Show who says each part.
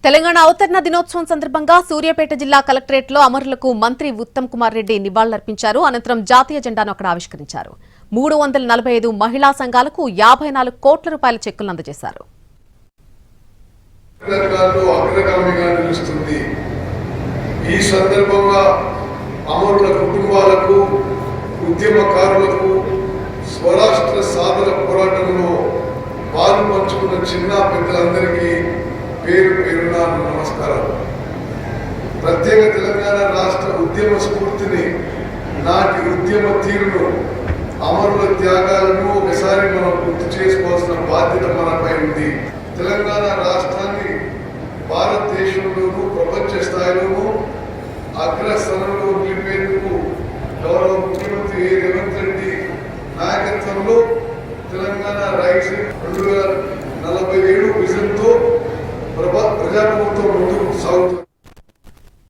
Speaker 1: తెలంగాణ అవతరణ దినోత్సవం సందర్భంగా సూర్యాపేట జిల్లా కలెక్టరేట్లో అమరులకు మంత్రి ఉత్తమ్ కుమార్ రెడ్డి నివాళులర్పించారు. అనంతరం జాతీయ జెండాను అక్కడ ఆవిష్కరించారు. 345 మహిళా సంఘాలకు 54 కోట్ల రూపాయల చెక్కులను అందజేశారు.
Speaker 2: ఈ సందర్భంగా అమరుల కుటుంబాలకు, ఉద్యమకారులకు, స్వరాష్ట్ర సాధన పోరాటంలో పాలు పంచుకున్న చిన్న పెద్దలందరికీ పేరు పేరున నమస్కారం. ప్రత్యేక తెలంగాణ రాష్ట్ర ఉద్యమ స్ఫూర్తిని, నాటి ఉద్యమ తీరును, అమరుల త్యాగాలను ఒకసారి మనం గుర్తు చేసుకోవాల్సిన బాధ్యత మనపై ఉంది. తెలంగాణ రాష్ట్రాన్ని భారతదేశంలోనూ ప్రపంచ స్థాయిలోనూ అగ్రస్థానంలో నిలిపేందుకు గౌరవ ముఖ్యమంత్రి రేవంత్ రెడ్డి నాయకత్వంలో తెలంగాణ రైజింగ్ 2047 విజన్తో ప్రజాప్రభుత్వం ముందుకు సాగుతుంది.